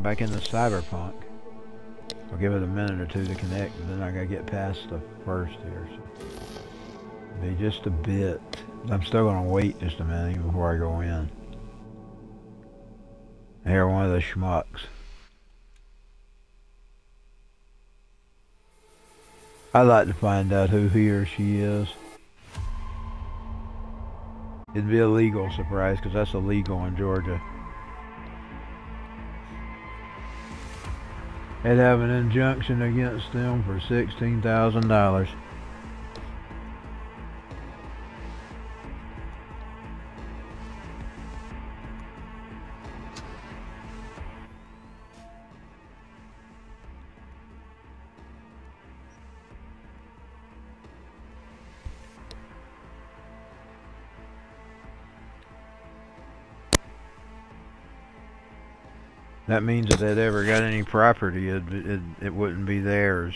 going back into Cyberpunk. I'll give it a minute or two to connect, and then I gotta get past the first here. So. Be just a bit. I'm still gonna wait just a minute before I go in. Here, one of the schmucks. I'd like to find out who he or she is. It'd be a legal surprise, because that's illegal in Georgia. They'd have an injunction against them for $16,000. That means if they'd ever got any property, it wouldn't be theirs.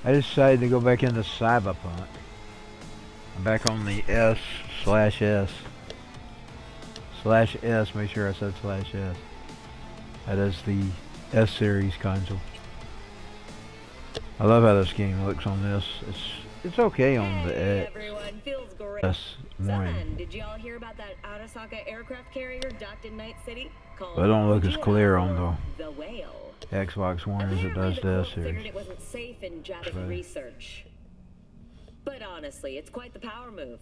I decided to go back into Cyberpunk. I'm back on the S/S. /S, make sure I said /S. That is the S series console. I love how this game looks on this. It's okay on the X. Everyone feels great. S1. Did y'all hear about that Arasaka aircraft carrier docked in Night City? But it don't look as clear on the Whale. Xbox One as it does the S series. Figured it wasn't safe in Japanese research. But honestly, it's quite the power move.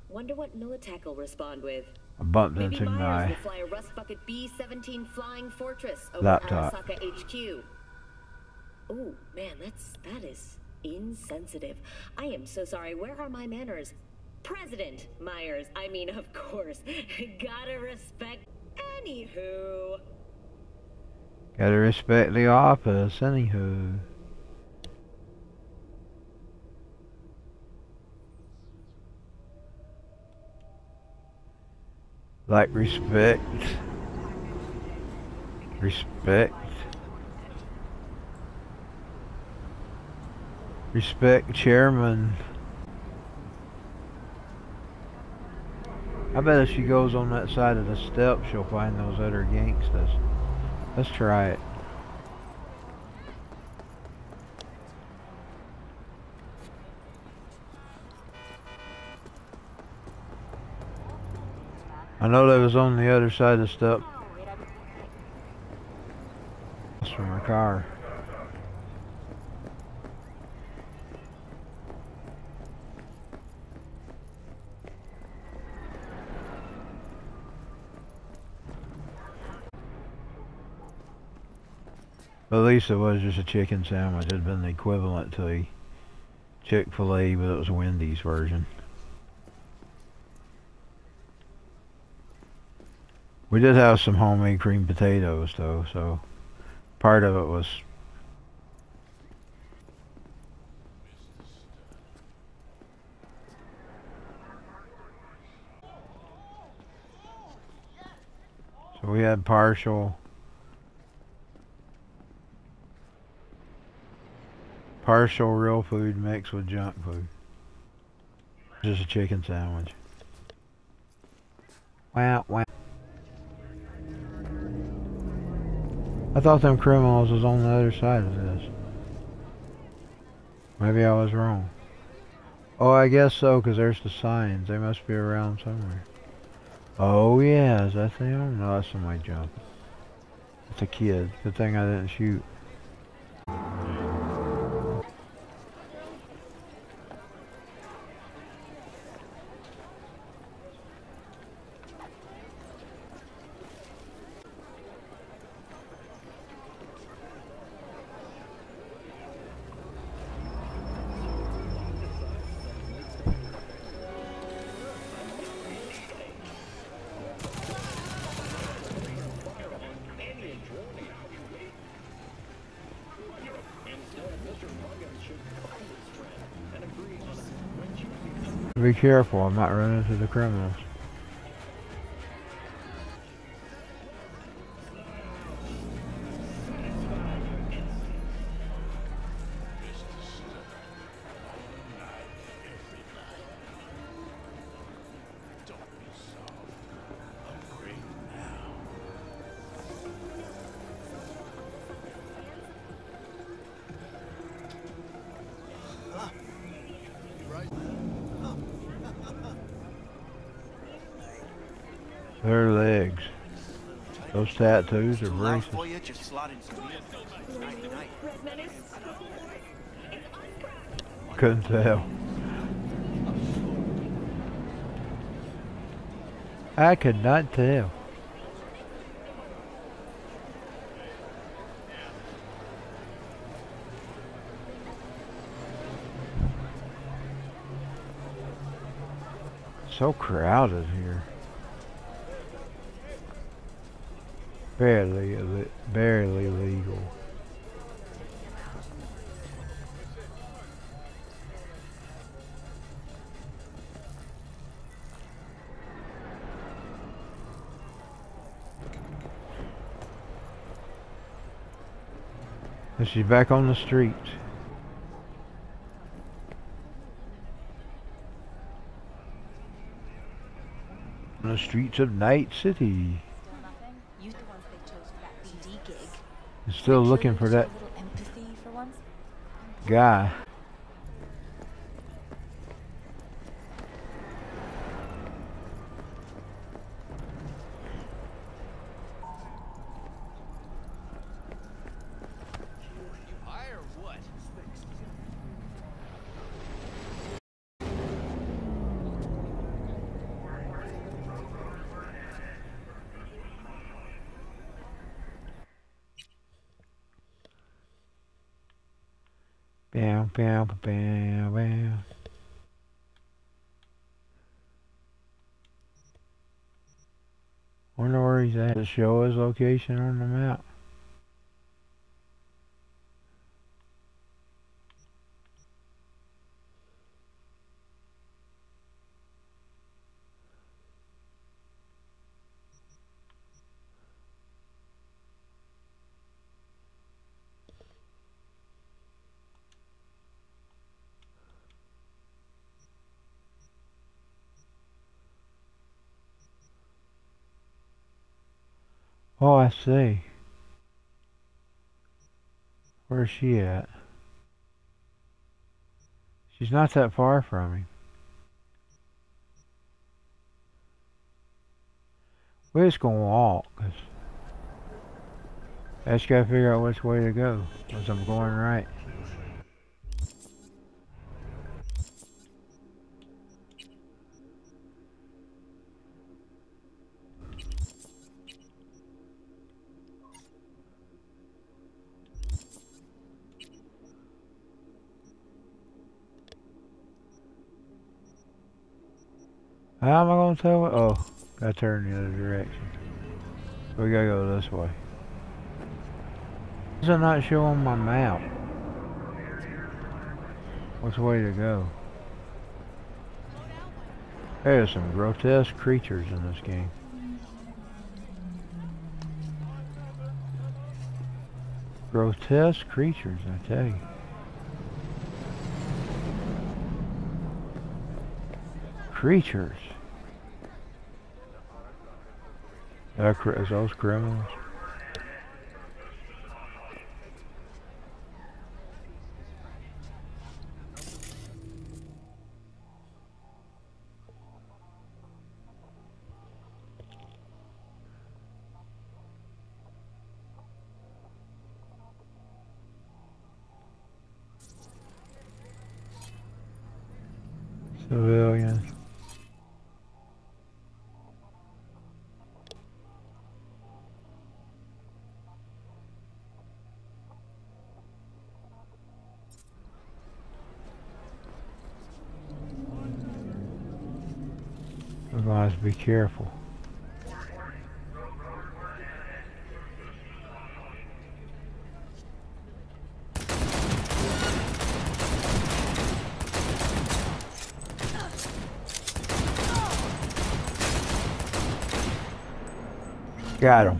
Wonder what Militech will respond with. I bumped Maybe into Myers my will fly a Rust Bucket B-17 Flying Fortress over laptop. Arasaka HQ. Ooh, man, that is insensitive. I am so sorry. Where are my manners? President Myers. I mean, of course. Gotta respect. Anywho. Gotta respect the office, anywho. Like respect. Respect. Respect chairman. I bet if she goes on that side of the step, she'll find those other gangsters. Let's try it. I know that was on the other side of the step. That's from her car. At least it was just a chicken sandwich. It had been the equivalent to a Chick-fil-A, but it was a Wendy's version. We did have some homemade creamed potatoes though, so part of it was so we had partial real food mixed with junk food. Just a chicken sandwich. Wow, wow. I thought them criminals was on the other side of this. Maybe I was wrong. Oh, I guess so, because there's the signs. They must be around somewhere. Oh, yeah, is that them? No, that's somebody jumping. It's a kid. Good thing I didn't shoot. Be careful, I'm not running into the criminals. Their legs. Those tattoos are racist. Couldn't tell. I could not tell. So crowded here. Barely legal. And she's back on the streets. On the streets of Night City. I'm still looking for that guy. Bam, bam, bam, bam. Wonder where he's at. Does it show his location on the map? Oh, I see. Where's she at? She's not that far from him. We're just gonna walk, 'cause I just gotta figure out which way to go, 'cause I'm going right. How am I gonna tell it? Oh, I turned the other direction. We gotta go this way. Why does it not show on my map which way to go? There's some grotesque creatures in this game. Grotesque creatures, I tell you. Creatures. Is those criminals? Civilians. We must be careful. Got him.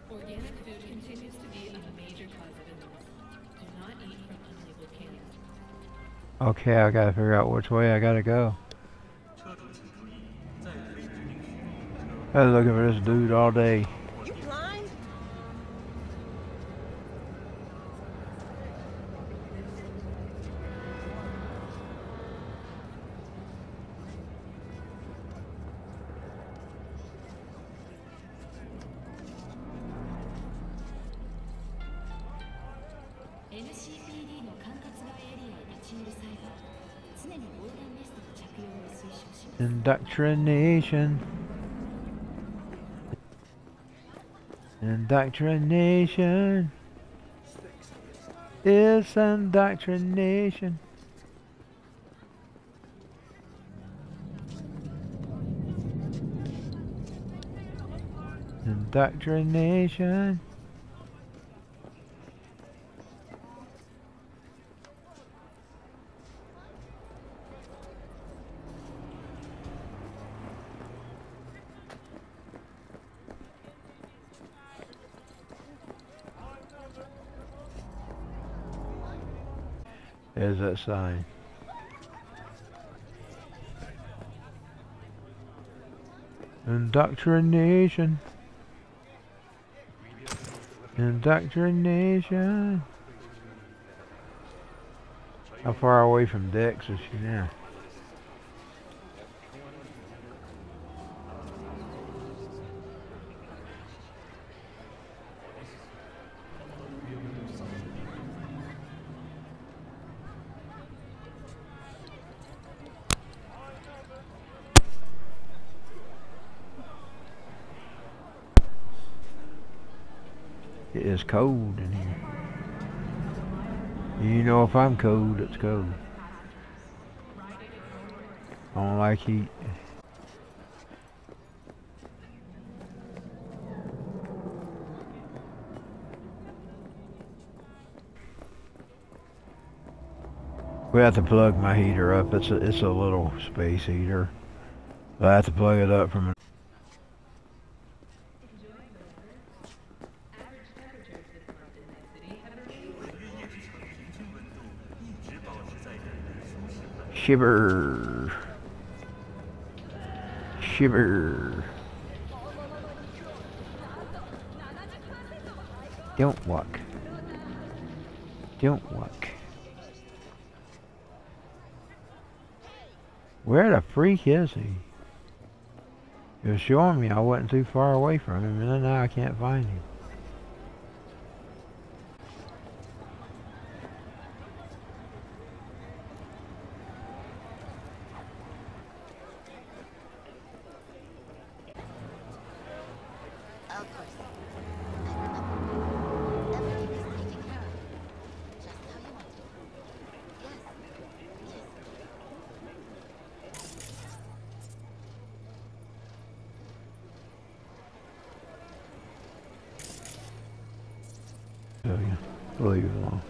Organic food continues to be a major cause of illness. Do not eat from unlabeled cans. Okay, I gotta figure out which way I gotta go. I was looking for this dude all day. You blind? NCPD の管轄外エリアへ立ち入る際は、常に防弾ベストの着用を推奨します。 Indoctrination. Indoctrination. It's indoctrination. Indoctrination. There's that sign. Indoctrination. Indoctrination. How far away from Dex is she now? It is cold in here. You know, if I'm cold, it's cold. I don't like heat. We have to plug my heater up. It's a little space heater. I have to plug it up from. Shiver. Shiver. Don't walk. Don't walk. Where the freak is he? It was showing me I wasn't too far away from him, and then now I can't find him. So yeah, we'll leave it alone.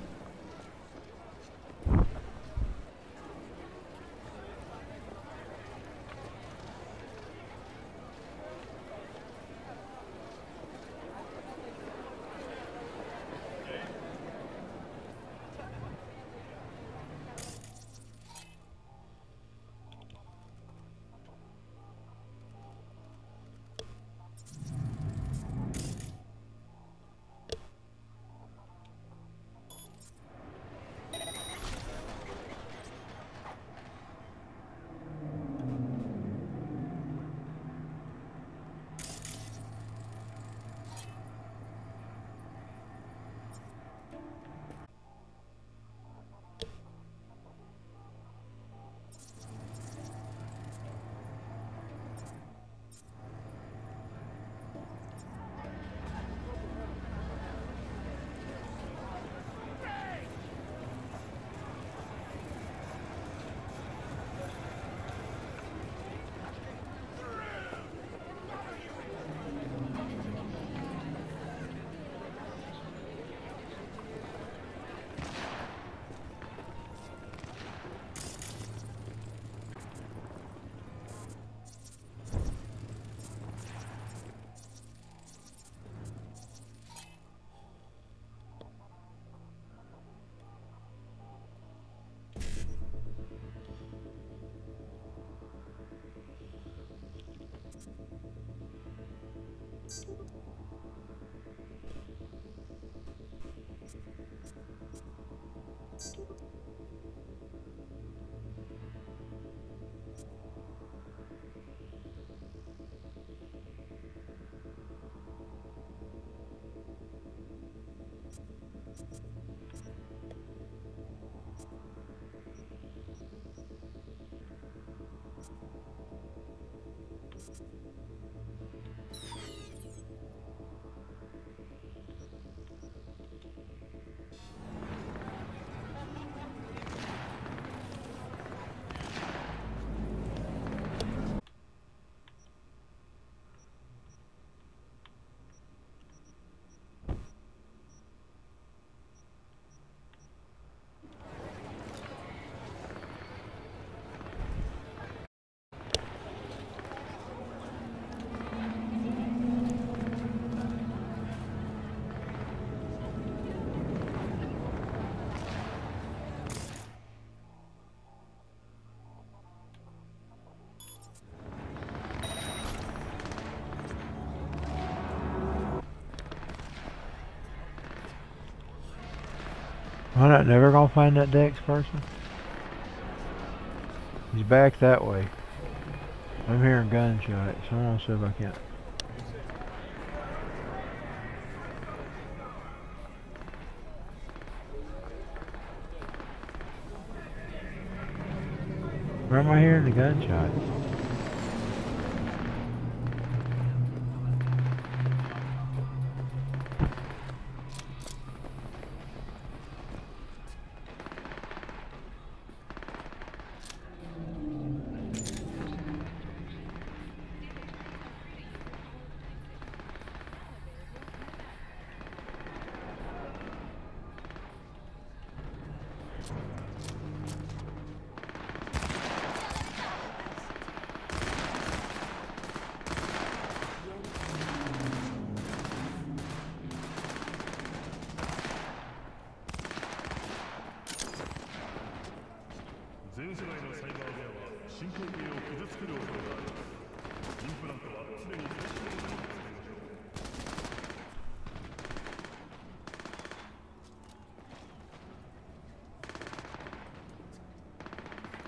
I'm not never gonna find that Dex person. He's back that way. I'm hearing gunshots, so I'm gonna see if I can't. Where am I hearing the gunshots?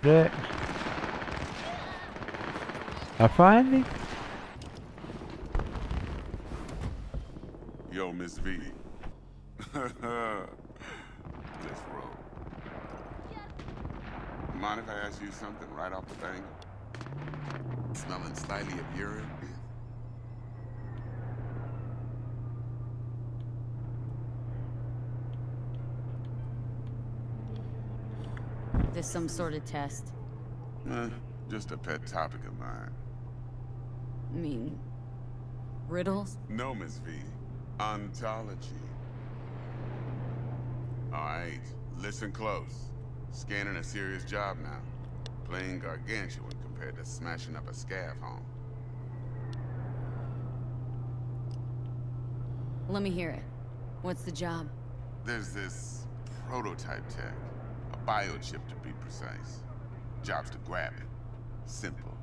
Dex. I find him? Yo, Miss V. Let's roll. Mind if I ask you something right off the thing? Smelling slightly of urine? This some sort of test? Just a pet topic of mine. I mean, riddles? No, Miss V. Ontology. Alright, listen close. Scanning a serious job now. Playing gargantuan compared to smashing up a scav home. Let me hear it. What's the job? There's this prototype tech. A biochip to be precise. Job's to grab it. Simple.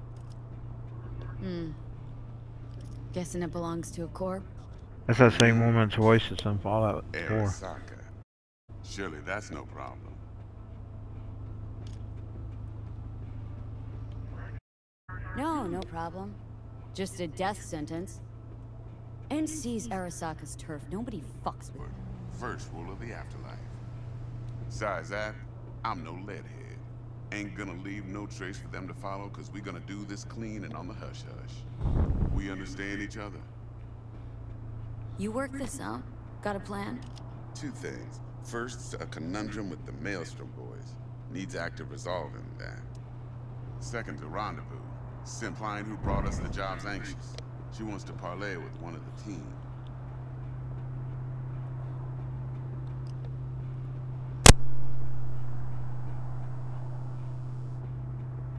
Guessing it belongs to a corp? That's that same woman's voice that's in Fallout 4. Arasaka. Surely that's no problem. No problem. Just a death sentence. NC's Arasaka's turf. Nobody fucks with it. First rule of the afterlife. Besides that, I'm no leadhead. Ain't gonna leave no trace for them to follow, cause we gonna do this clean and on the hush-hush. We understand each other? You work this out? Got a plan? Two things. First, a conundrum with the Maelstrom boys. Needs active resolving that. Second's a rendezvous. Simpline who brought us the job's anxious. She wants to parlay with one of the team.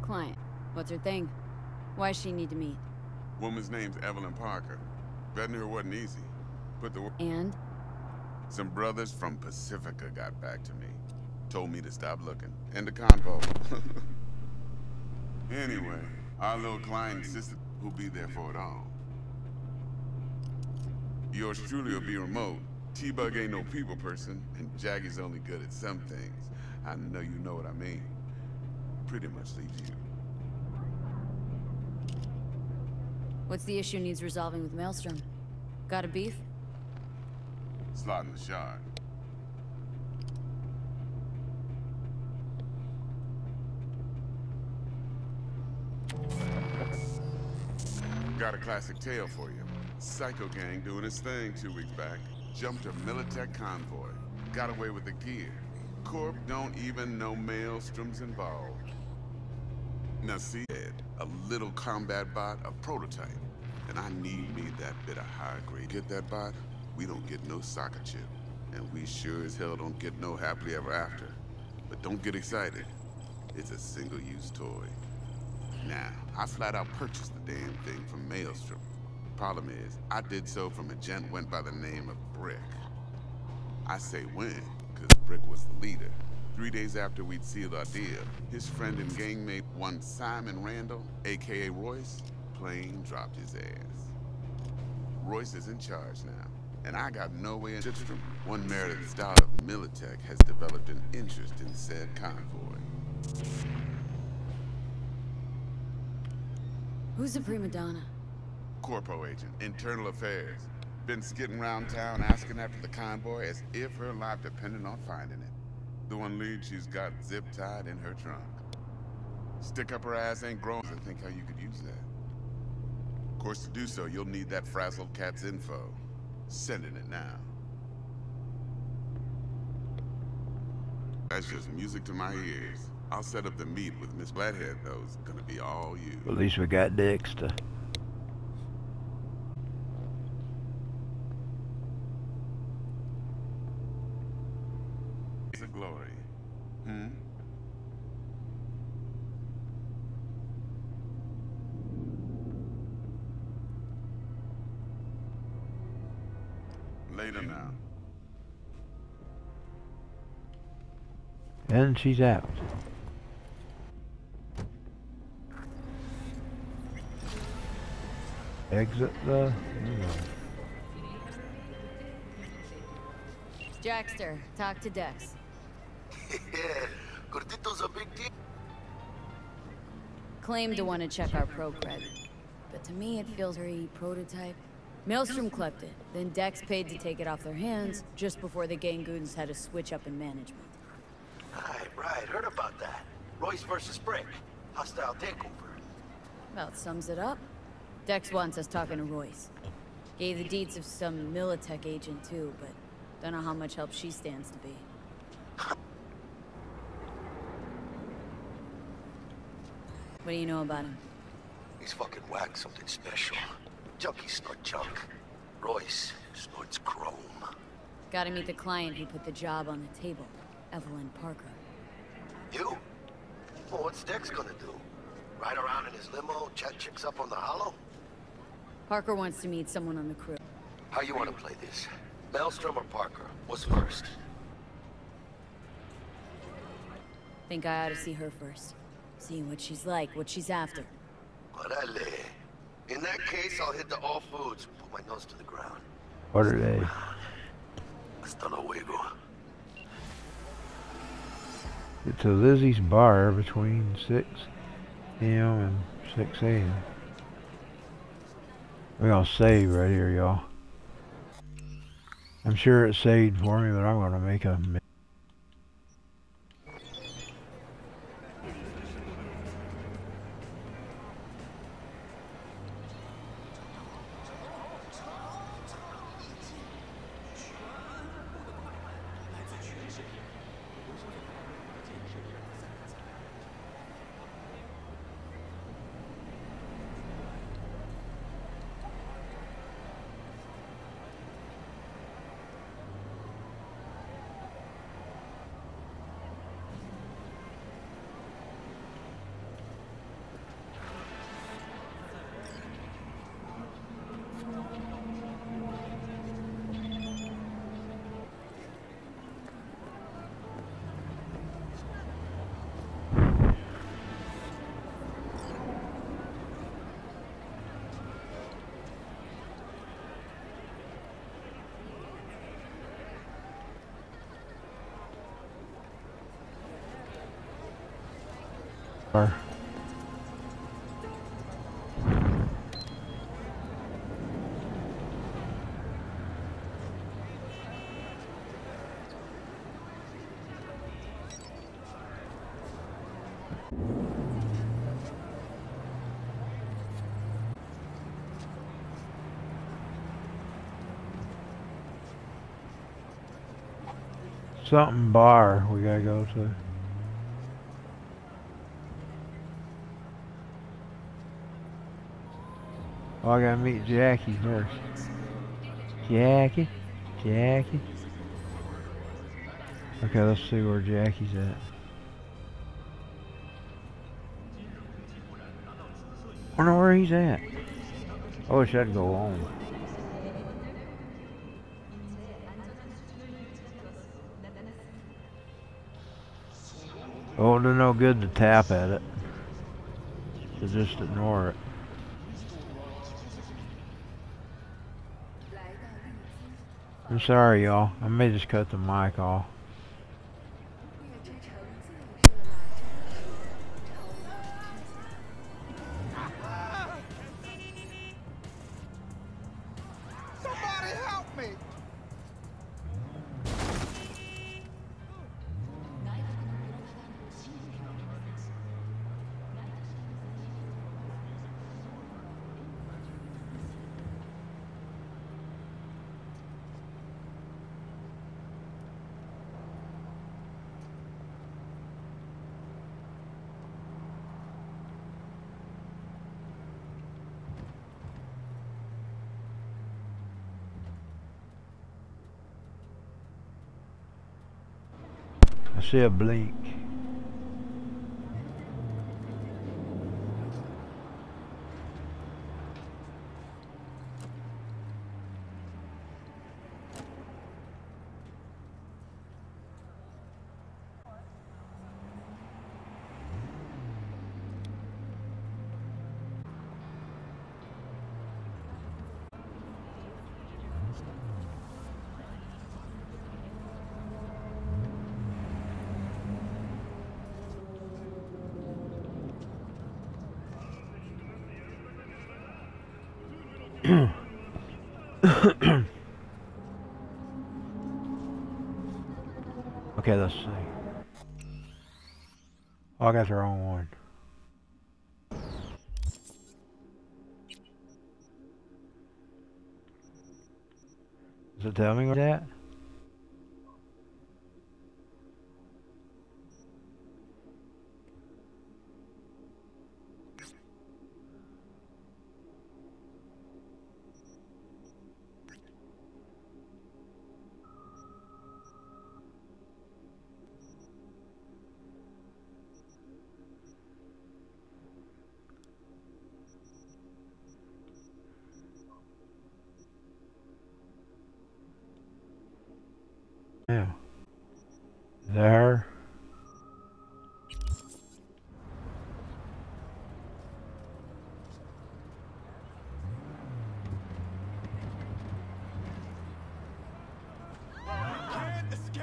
Client. What's her thing? Why does she need to meet? Woman's name's Evelyn Parker. Vetting her wasn't easy. Put the And? Some brothers from Pacifica got back to me. Told me to stop looking. End the convo. Anyway, our little client insisted who'll be there for it all. Yours truly will be remote. T-Bug ain't no people person, and Jaggie's only good at some things. I know you know what I mean. Pretty much leaves you. What's the issue needs resolving with Maelstrom? Got a beef? Slot in the shard. Got a classic tale for you. Psycho gang doing his thing 2 weeks back. Jumped a Militech convoy. Got away with the gear. Corp don't even know Maelstrom's involved. Now see, Ed, a little combat bot, a prototype. And I need me that bit of high grade. Get that bot? We don't get no soccer chip. And we sure as hell don't get no happily ever after. But don't get excited. It's a single-use toy. Now, I flat out purchased the damn thing from Maelstrom. Problem is, I did so from a gent went by the name of Brick. I say when, because Brick was the leader. 3 days after we'd sealed our deal, his friend and gangmate, one Simon Randall, aka Royce, plain dropped his ass. Royce is in charge now, and I got no way in from one merited style of Militech has developed an interest in said convoy. Who's the prima donna? Corpo agent, internal affairs. Been skidding around town asking after the convoy as if her life depended on finding it. The one lead she's got zip-tied in her trunk. Stick up her ass ain't grown. I think how you could use that. Of course, to do so, you'll need that frazzled cat's info. Sending it now. That's just music to my ears. I'll set up the meet with Miss Flathead, though. It's gonna be all you. At least we got Dexter. It's a glory. Later now. And she's out. Exit the... Jackster, talk to Dex. Yeah, Gordito's a big deal. Claim to want to check our pro cred, but to me it feels very prototype. Maelstrom clept it, then Dex paid to take it off their hands just before the Gangoons had a switch up in management. Right, heard about that. Royce versus Brick. Hostile takeover. About sums it up. Dex wants us talking to Royce. Gave the deeds of some Militech agent too, but don't know how much help she stands to be. What do you know about him? He's fucking whack, something special. Junkies snort junk. Royce snorts chrome. Gotta meet the client who put the job on the table, Evelyn Parker. You? Well, what's Dex gonna do? Ride around in his limo, chat chicks up on the hollow? Parker wants to meet someone on the crew. How you want to play this? Maelstrom or Parker? What's first? Think I ought to see her first. See what she's like, what she's after. Orale. In that case, I'll hit the all foods. Put my nose to the ground. What are they? Hasta luego. Get to Lizzie's bar between 6 p.m. and 6 a.m. We're gonna save right here, y'all. I'm sure it's saved for me, but I'm gonna make a... Something bar we gotta go to. Oh, I gotta meet Jackie first. Jackie? Jackie? Okay, let's see where Jackie's at. Wonder where he's at. I wish I'd go home. Oh, it's no good to tap at it. So just ignore it. I'm sorry, y'all. I may just cut the mic off. Somebody help me! I see a blink. Okay, let's see. Oh, I got the wrong one. Does it tell me where that? Yeah. Is that her? Can't escape!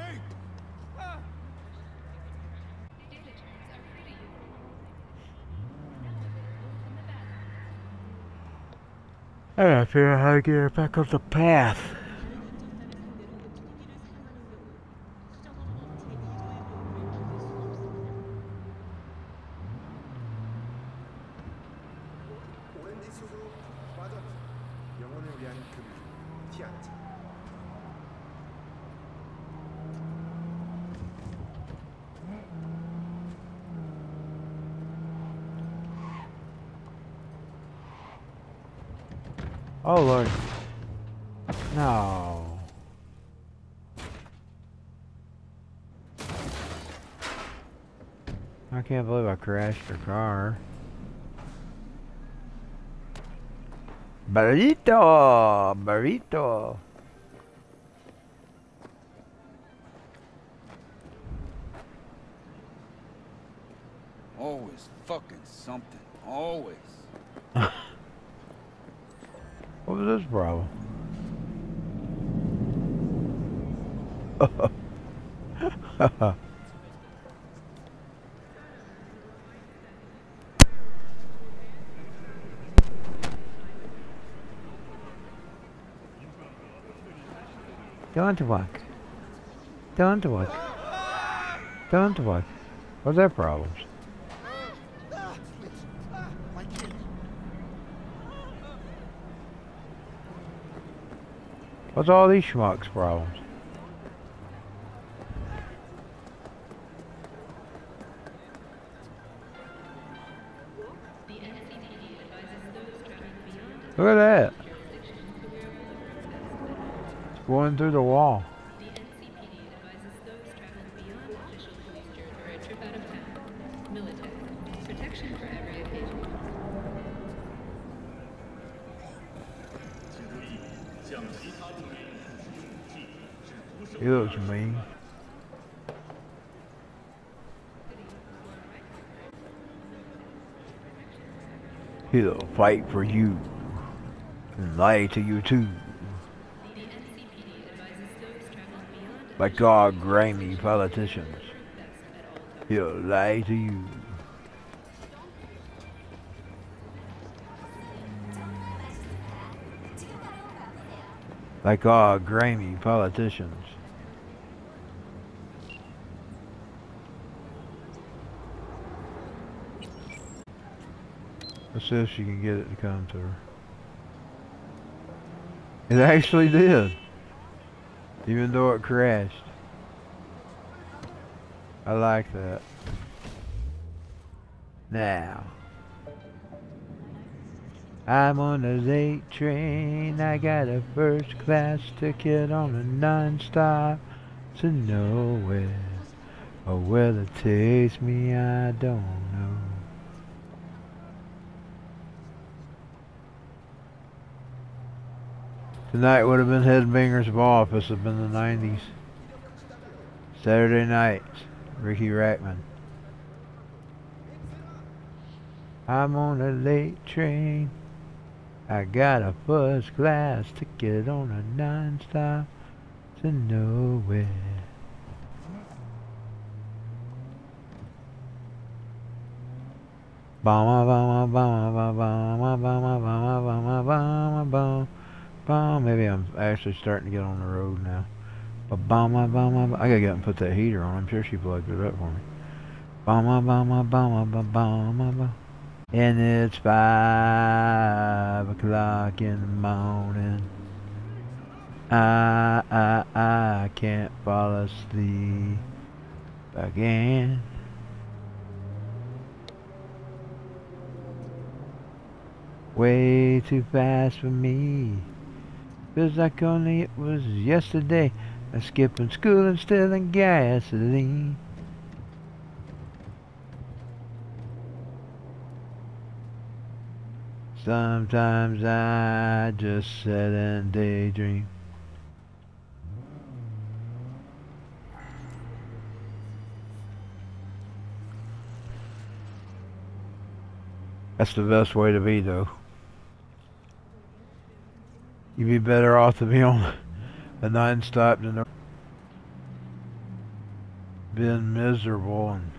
Data terms are free to use. Now available in the back. I gotta figure out how to get her back up the path. Oh Lord. No. I can't believe I crashed her car. Burrito! Burrito! Always fucking something. Always. What was this problem? Don't walk. Don't walk. Don't walk. What's their problems? My kid. What's all these schmucks' problems? The NCPD advises those traveling beyond Look at that. jurisdiction to wear whatever is best. It's going through the wall. The NCPD advises those traveling beyond official police jurisdiction for a trip out of town. Militech. Protection for every occasion. He looks mean. He'll fight for you and lie to you too. The NCPD advises those traveling beyond Like God grimy politicians. best at all times. He'll lie to you. Like all grimy politicians. Let's see if she can get it to come to her. It actually did. Even though it crashed. I like that. Now. I'm on a late train. I got a first class ticket on a non-stop to nowhere. Oh, where it takes me, I don't know. Tonight would have been Headbangers Ball if this had been the 90s. Saturday nights, Ricky Rackman. I'm on a late train. I got a first class ticket on a non-stop to nowhere. Bama bama bama bama bama bama bama bama bama bama. Maybe I'm actually starting to get on the road now. Bama bama. I gotta get and put that heater on. I'm sure she plugged it up for me. Bama bama bama bama bama. And it's 5 o'clock in the morning. I can't fall asleep again. Way too fast for me. Feels like only it was yesterday. I'm skipping school and stealing gasoline. Sometimes I just sit and daydream. That's the best way to be, though. You'd be better off to be on a non-stop than being miserable and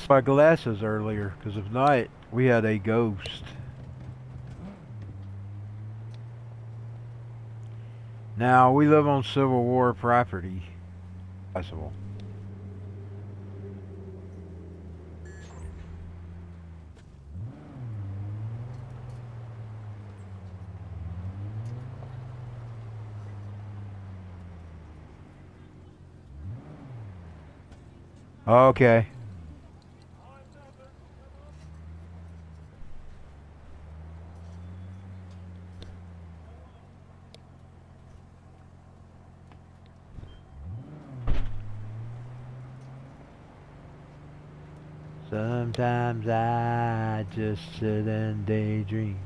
my glasses earlier, because of night we had a ghost. Now we live on Civil War property. Possible. Okay. Sometimes I just sit and daydream.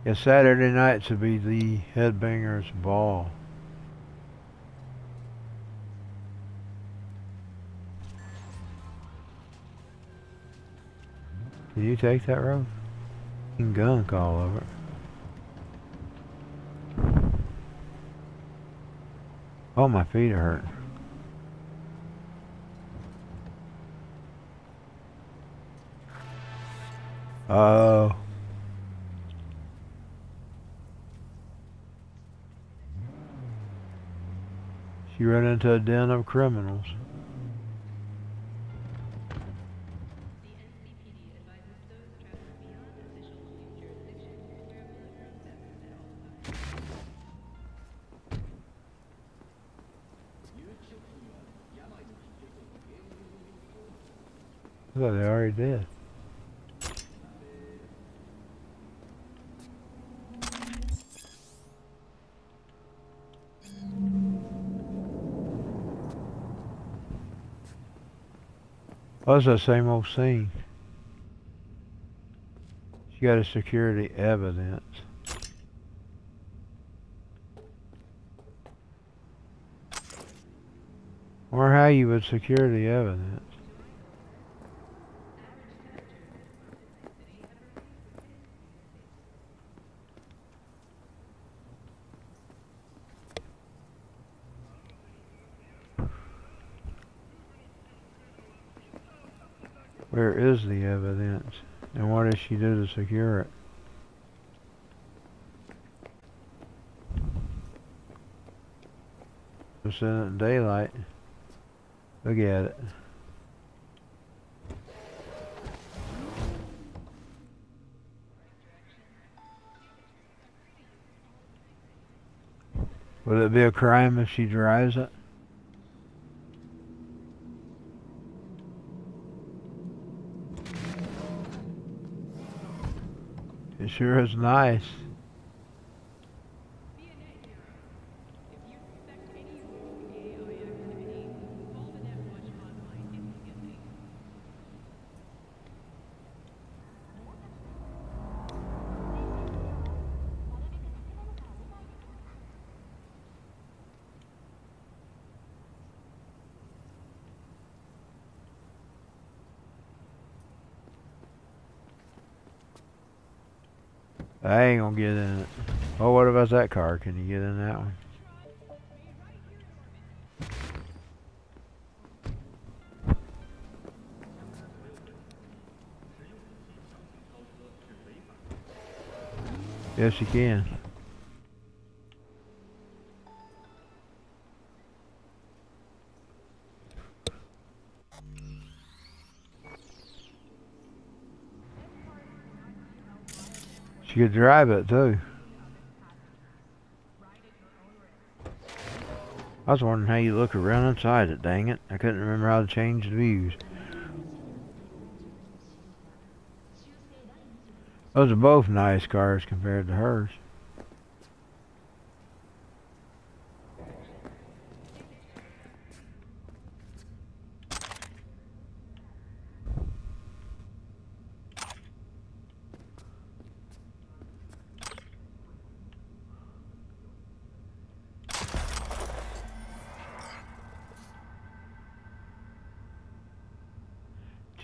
Yeah, Saturday nights would be the Headbangers Ball. Did you take that road? Gunk all over it. Oh, my feet are hurting. Oh. She ran into a den of criminals. I thought they already did. Oh, it's the same old scene. She got a security evidence. Or how you would secure the evidence. Where is the evidence? And what does she do to secure it? Just in it in daylight. Look at it. Would it be a crime if she drives it? It sure is nice. I ain't gonna get in it. Oh, what about that car? Can you get in that one? Yes, you can. She could drive it too. I was wondering how you look around inside it, dang it. I couldn't remember how to change the views. Those are both nice cars compared to hers.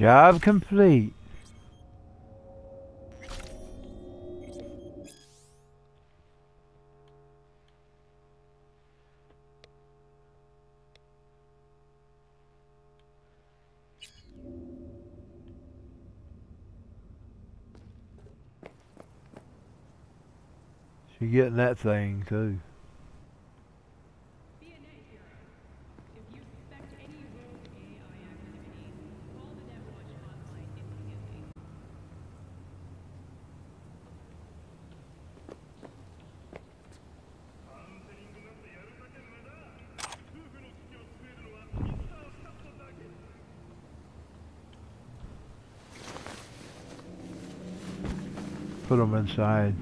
Job complete. She's getting that thing too. Put them inside.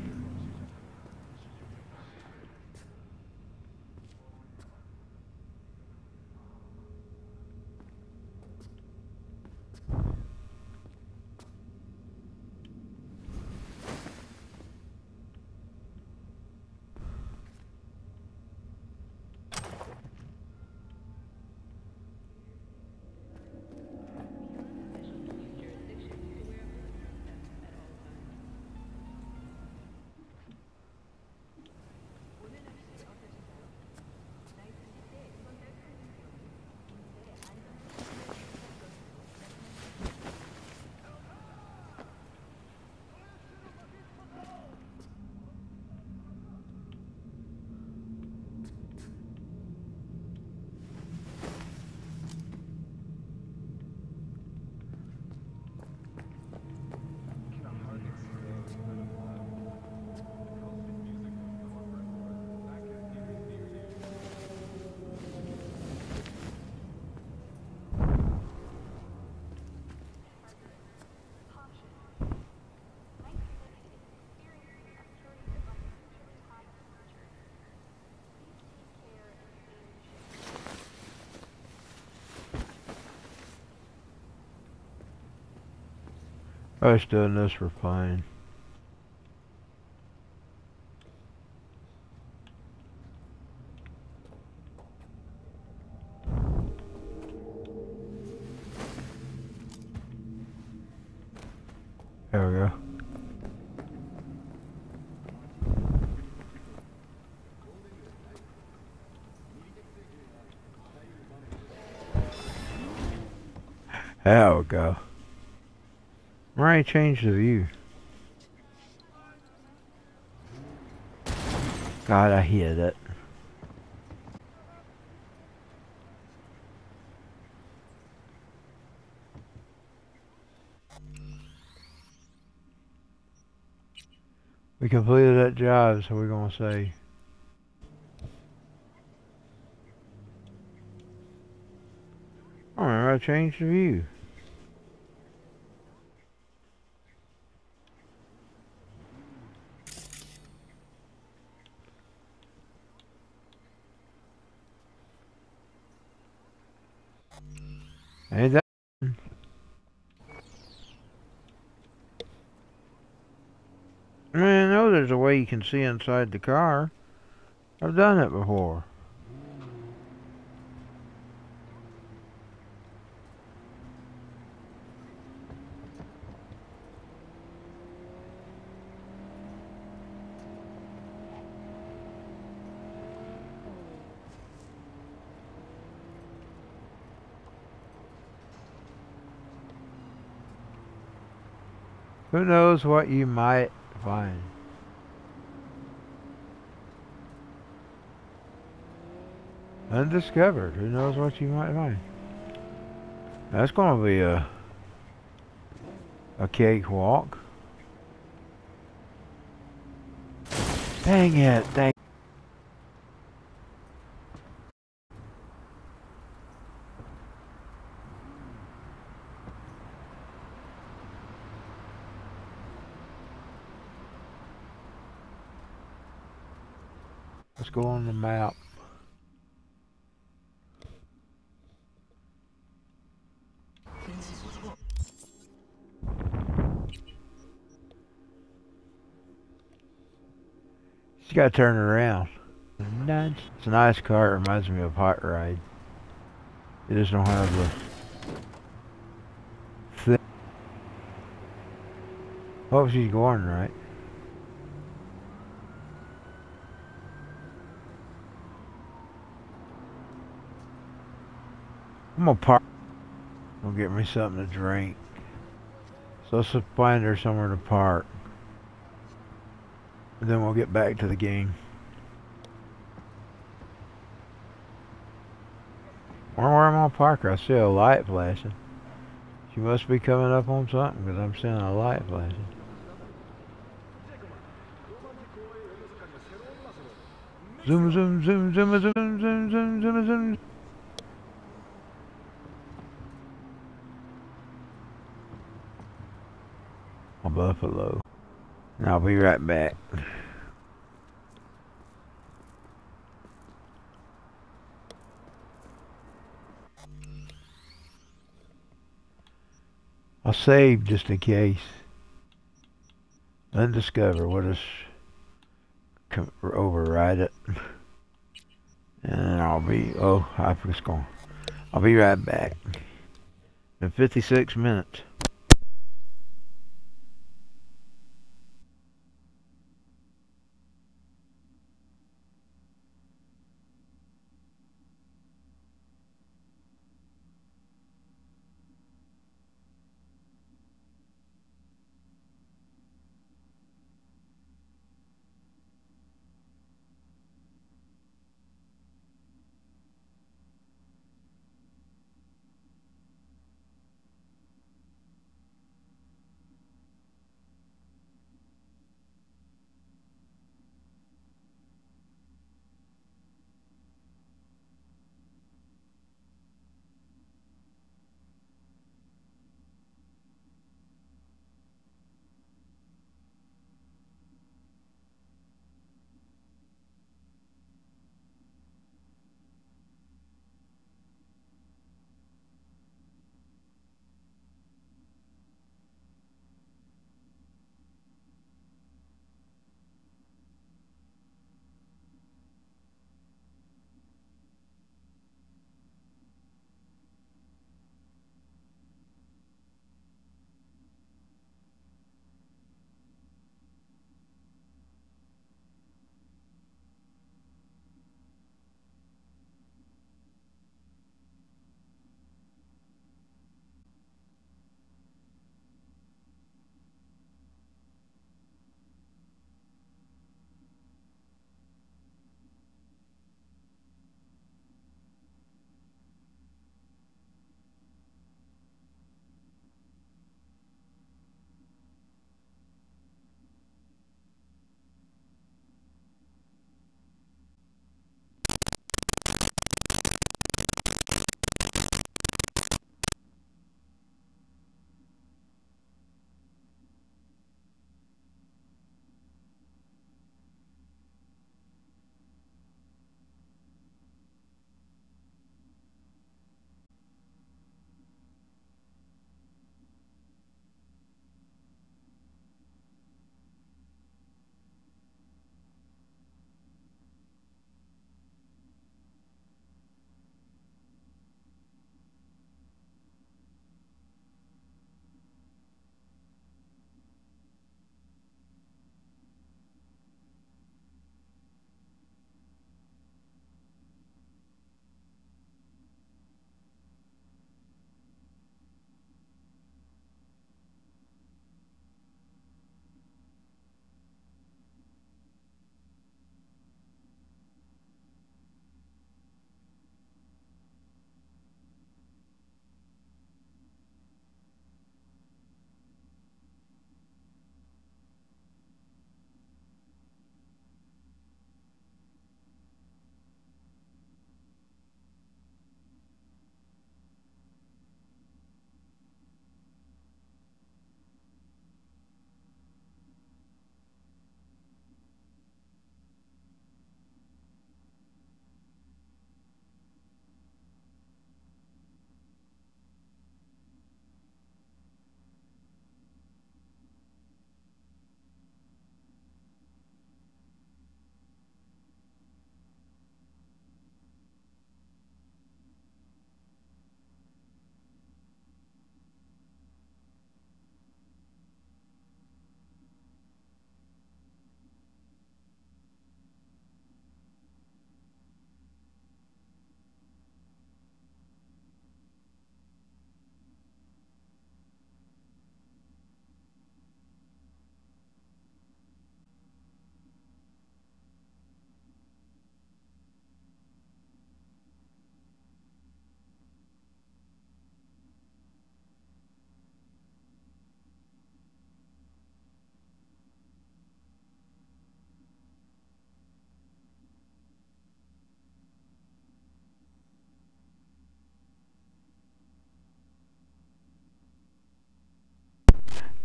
I was doing this for fun. There we go. There we go. Right, change the view. God, I hit it. We completed that job, so we're gonna say. Alright, I changed the view. Ain't that? I mean, I know there's a way you can see inside the car. I've done it before. Who knows what you might find? Undiscovered. Who knows what you might find? That's gonna be a cakewalk. Dang it! Dang. Let's go on the map. You gotta turn it around. It's a nice car. It reminds me of Hot Ride. It just don't have the Hope she's going right. I'm gonna park. I'll get me something to drink. So let's find her somewhere to park. And then we'll get back to the game. Where am I gonna park her? I see a light flashing. She must be coming up on something because I'm seeing a light flashing. Zoom, zoom, zoom, zoom, zoom, zoom, zoom, zoom, zoom. A buffalo. And I'll be right back. I'll save just in case. Undiscover. We'll just override it. And I'll be, oh, I was going. I'll be right back. In 56 minutes.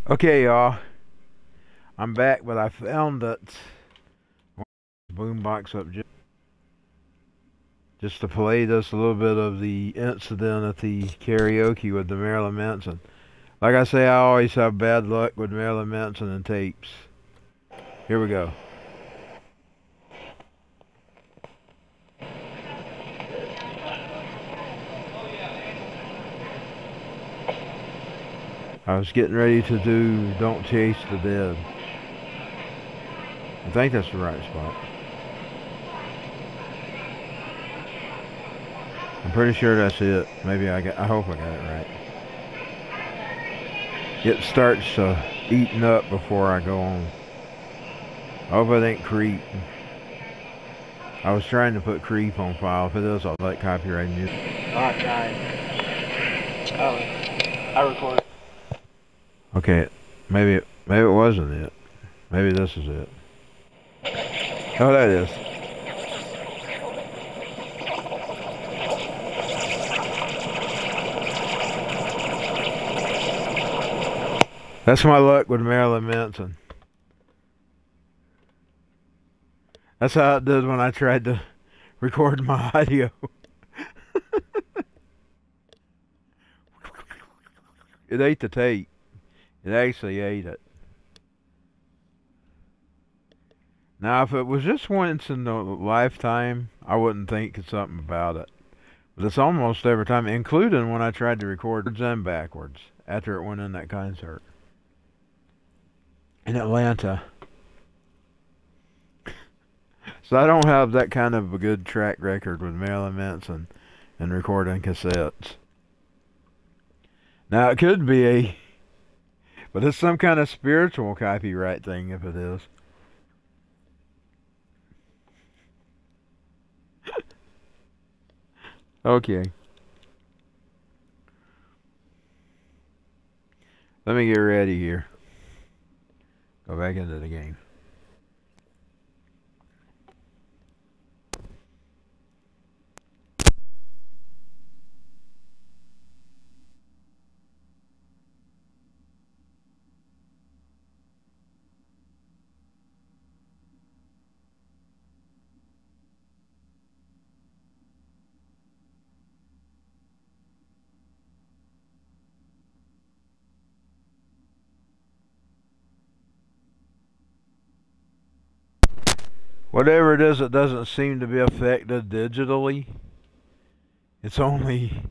Okay, y'all. I'm back, but I found that boombox up just to play this a little bit of the incident at the karaoke with the Marilyn Manson. Like I say, I always have bad luck with Marilyn Manson and tapes. Here we go. I was getting ready to do Don't Chase the Dead. I think that's the right spot. I'm pretty sure that's it. Maybe I hope I got it right. It starts eating up before I go on. I hope it ain't Creep. I was trying to put Creep on file. If it is, I'll let copyright music. Alright, guys. Oh, I record. Okay, maybe it wasn't it. Maybe this is it. Oh, that is. That's my luck with Marilyn Manson. That's how it did when I tried to record my audio. It ate the tape. It actually ate it. Now, if it was just once in a lifetime, I wouldn't think something about it. But it's almost every time, including when I tried to record and backwards after it went in that concert in Atlanta. So I don't have that kind of a good track record with Marilyn Manson and recording cassettes. Now, it could be but it's some kind of spiritual copyright thing if it is. Okay. Let me get ready here. Go back into the game. Whatever it is, it doesn't seem to be affected digitally. It's only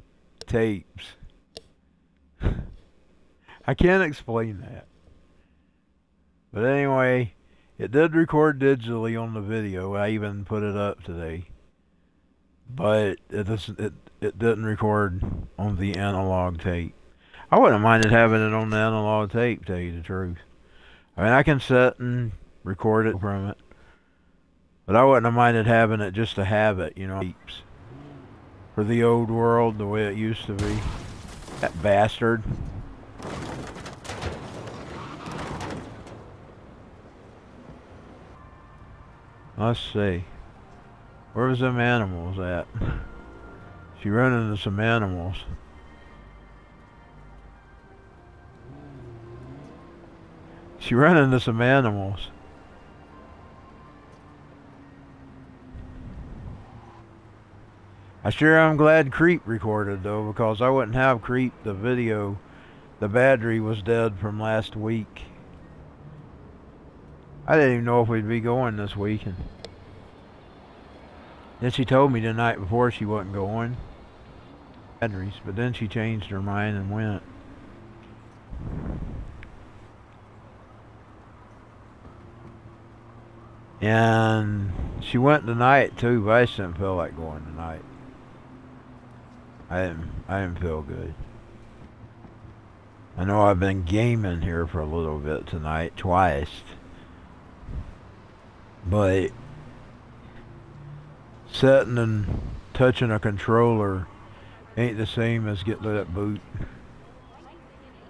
tapes. I can't explain that. But anyway, it did record digitally on the video. I even put it up today. But it didn't record on the analog tape. I wouldn't mind having it on the analog tape, to tell you the truth. I mean, I can sit and record it from it. But I wouldn't have minded having it just to have it, you know, for the old world, the way it used to be. That bastard. Let's see. Where was them animals at? She ran into some animals. She ran into some animals. I sure am glad Creep recorded though, because I wouldn't have Creep the video. The battery was dead from last week. I didn't even know if we'd be going this weekend. Then she told me the night before she wasn't going. Batteries, but then she changed her mind and went. And she went tonight too, but I just didn't feel like going tonight. I didn't feel good. I know I've been gaming here for a little bit tonight, twice. But sitting and touching a controller ain't the same as getting that boot.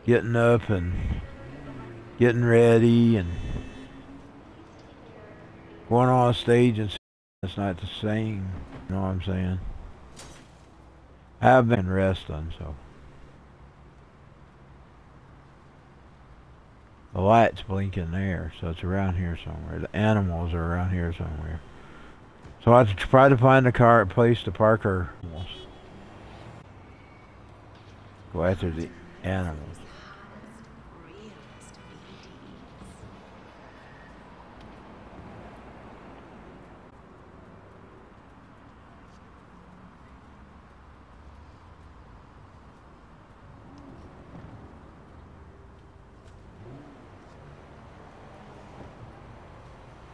Getting up and getting ready and going on stage and it's not the same. You know what I'm saying? I've been resting, so. The light's blinking there, so it's around here somewhere. The animals are around here somewhere. So I have to try to find a place to park our animals. Go after the animals.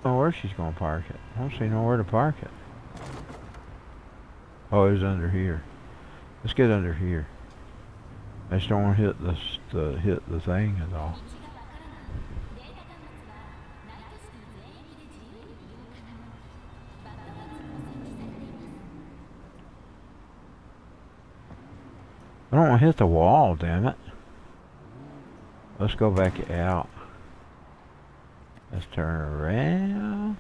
I don't know where she's gonna park it. I don't see nowhere to park it. Oh, it's under here. Let's get under here. I just don't want to hit the thing at all. I don't want to hit the wall, damn it. Let's go back out. Let's turn around.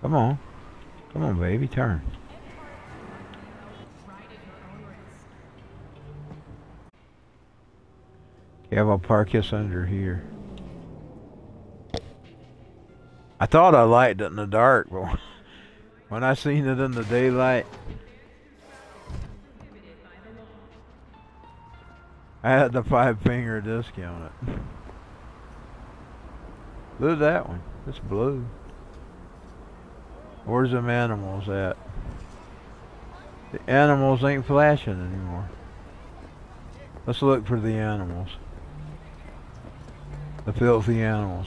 Come on. Come on, baby, turn. Yeah, I'll park this under here. I thought I liked it in the dark, but when I seen it in the daylight, I had the 5-finger discount it. Look at that one. It's blue. Where's them animals at? The animals ain't flashing anymore. Let's look for the animals. The filthy animals.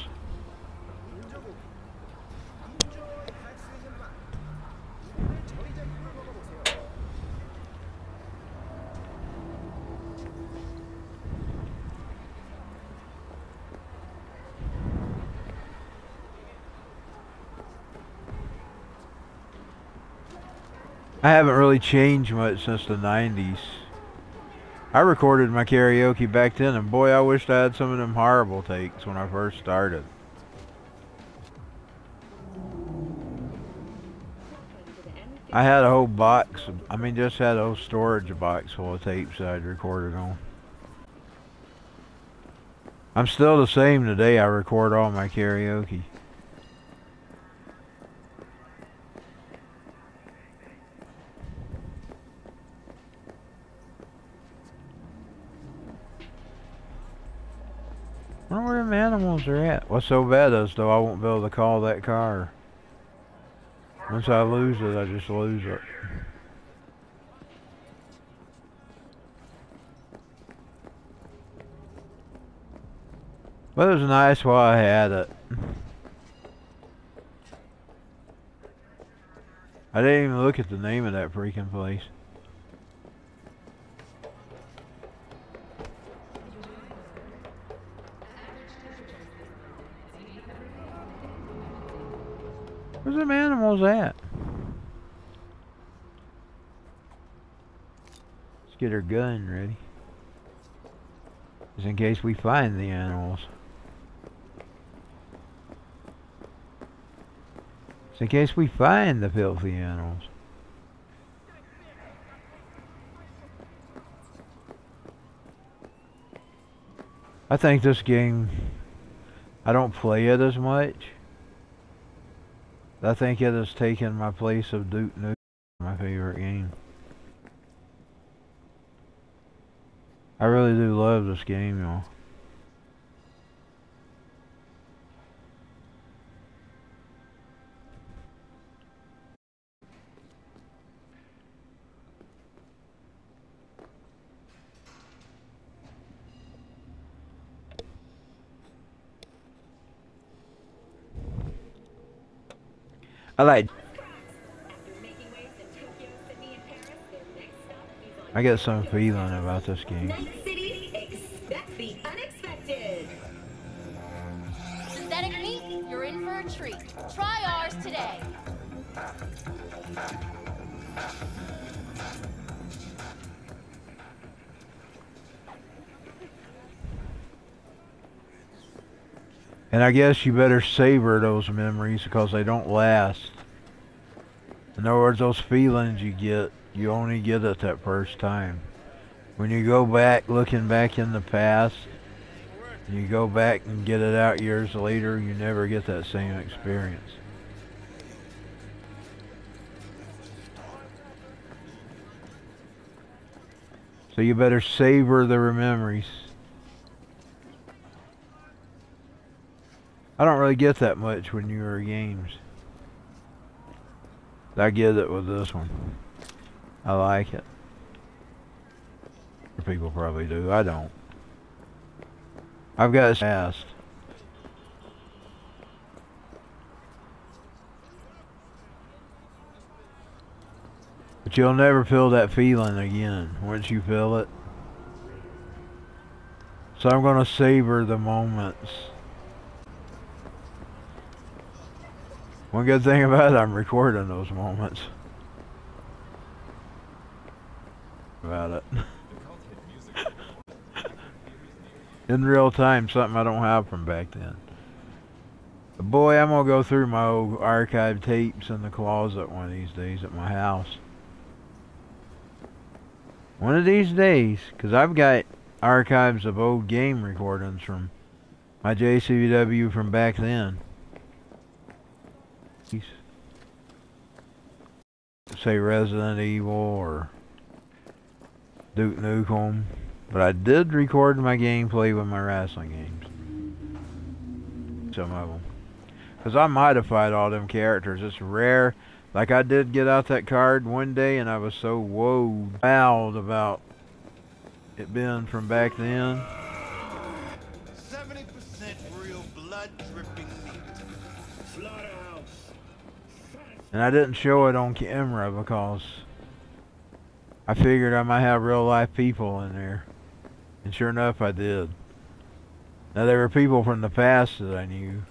I haven't really changed much since the 90s. I recorded my karaoke back then, and boy, I wished I had some of them horrible takes when I first started. I had a whole box, just had a whole storage box full of tapes that I'd recorded on. I'm still the same today. I record all my karaoke. I wonder where them animals are at. What's so bad is, though, I won't be able to call that car. Once I lose it, I just lose it. But it was nice while I had it. I didn't even look at the name of that freaking place. Where's them animals at? Let's get our gun ready. Just in case we find the animals. Just in case we find the filthy animals. I think this game, I don't play it as much. I think it has taken my place of Duke Nukem, my favorite game. I really do love this game, y'all. I get some feeling about this game. Night City, expect the unexpected. Synthetic meat, you're in for a treat. Try ours today. And I guess you better savor those memories because they don't last. In other words, those feelings you get, you only get it that first time. When you go back, looking back in the past, You go back and get it out years later, you never get that same experience. So you better savor the memories. I don't really get that much with newer games. I get it with this one. I like it. People probably do. I don't. I've got it fast. But you'll never feel that feeling again once you feel it. So I'm going to savor the moments. One good thing about it, I'm recording those moments. About it. In real time, something I don't have from back then. But boy, I'm going to go through my old archive tapes in the closet one of these days at my house. One of these days, because I've got archives of old game recordings from my JCBW from back then. Say Resident Evil or Duke Nukem. But I did record my gameplay with my wrestling games. Some of them. Because I modified all them characters. It's rare. Like I did get out that card one day and I was so wowed about it being from back then. 70% real blood dripping meat. Slaughterhouse. And I didn't show it on camera because I figured I might have real life people in there. And sure enough, I did. Now, there were people from the past that I knew.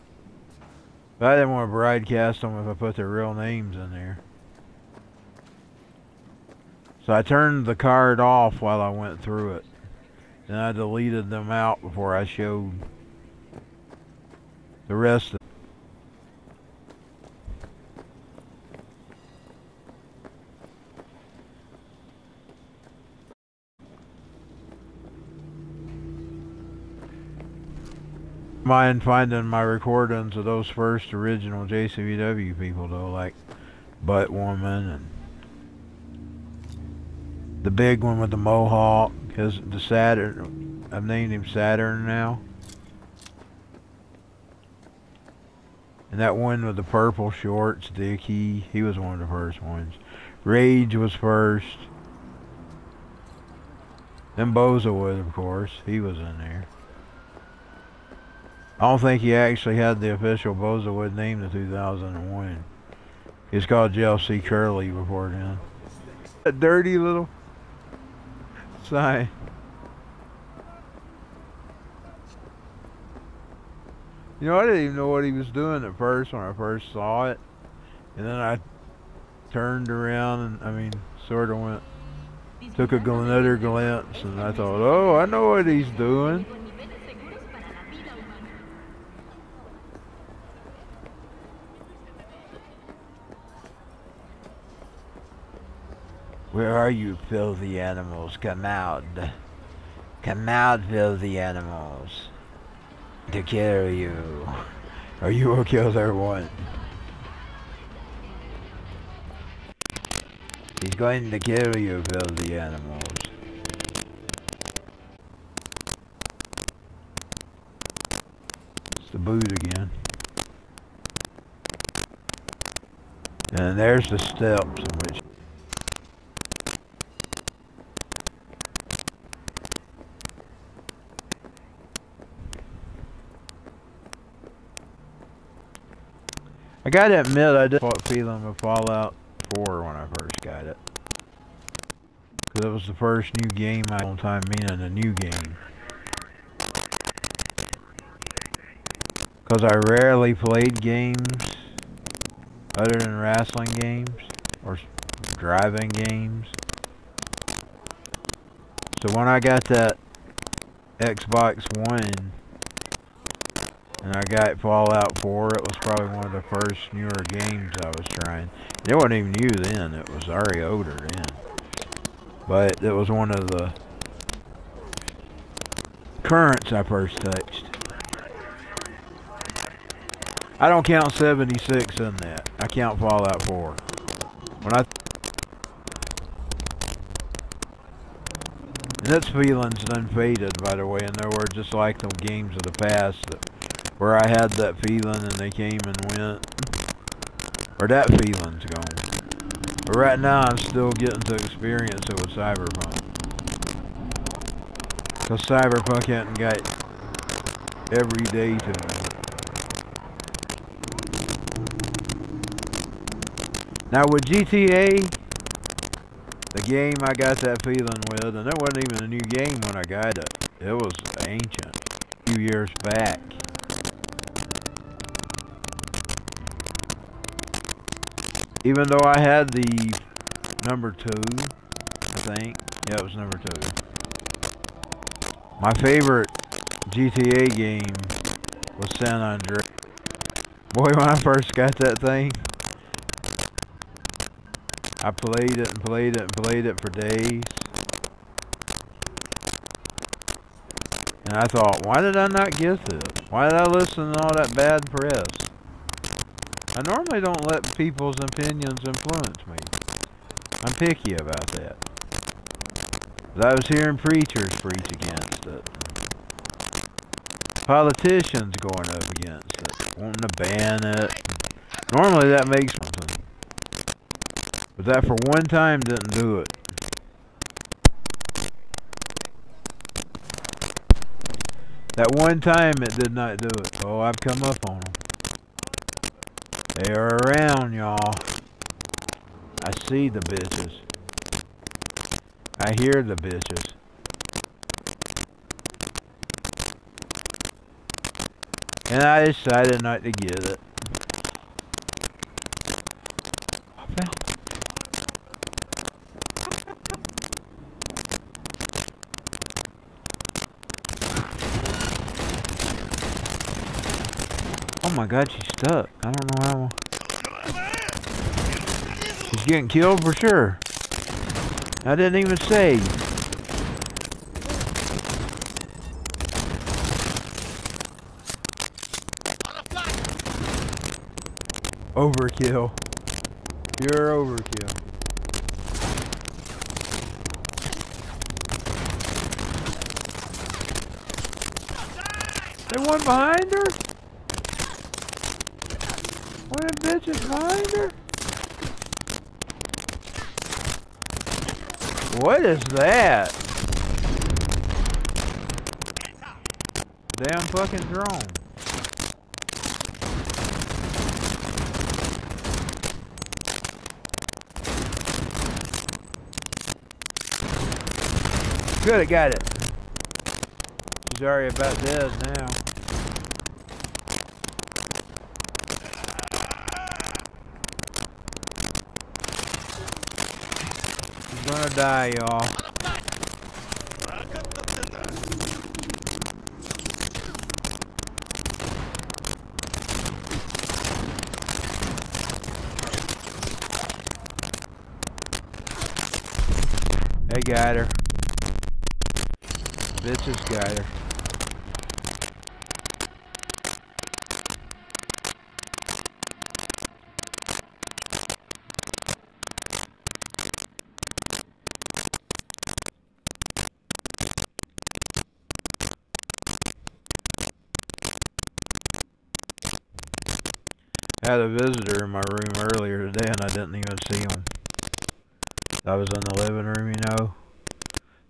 But I didn't want to broadcast them if I put their real names in there. So I turned the card off while I went through it. Then I deleted them out before I showed the rest of it. Mind finding my recordings of those first original JCBW people though, like Butt Woman and the big one with the mohawk, because the Saturn, I've named him Saturn now. And that one with the purple shorts, Dickie, he was one of the first ones. Rage was first. Then Bozawood, of course, he was in there. I don't think he actually had the official Bozawood name in 2001. He was called JLC Curly before then. That dirty little sign. You know, I didn't even know what he was doing at first when I first saw it. And then I turned around and, I mean, sort of went, took another glance, and I thought, oh, I know what he's doing. Where are you, filthy animals? Come out. Come out, filthy animals. To kill you. Or you will kill their one. He's going to kill you, filthy animals. It's the boot again. And there's the steps in which I gotta admit, I did feeling with Fallout 4 when I first got it. Because it was the first new game I had time, meaning a new game. Because I rarely played games other than wrestling games or driving games. So when I got that Xbox One, and I got Fallout 4, it was probably one of the first newer games I was trying. It wasn't even new then, it was already older then. But it was one of the currents I first touched. I don't count 76 in that. I count Fallout 4. When I and its feelings done faded, by the way, and they were just like the games of the past where I had that feeling and they came and went. Or that feeling's gone. But right now I'm still getting to experience it with Cyberpunk. Because Cyberpunk hadn't got every day to me. Now with GTA, the game I got that feeling with, and it wasn't even a new game when I got it. It was ancient, a few years back. Even though I had the number 2, I think. Yeah, it was number 2. My favorite GTA game was San Andreas. Boy, when I first got that thing, I played it and played it and played it for days. And I thought, why did I not get this? Why did I listen to all that bad press? I normally don't let people's opinions influence me. I'm picky about that. But I was hearing preachers preach against it. Politicians going up against it, wanting to ban it. Normally that makes something. But that for one time didn't do it. That one time it did not do it. Oh, I've come up on them. They are around, y'all. I see the bitches. I hear the bitches. And I decided not to get it. Oh my God, she's stuck. I don't know how. She's getting killed for sure. I didn't even say. Overkill. Pure overkill. There one behind her? One of them bitches behind her? What is that? Damn fucking drone. Good, I got it. She's already about dead now. She's gonna die, y'all. They got her. Bitches got her. I had a visitor in my room earlier today and I didn't even see him. I was in the living room, you know.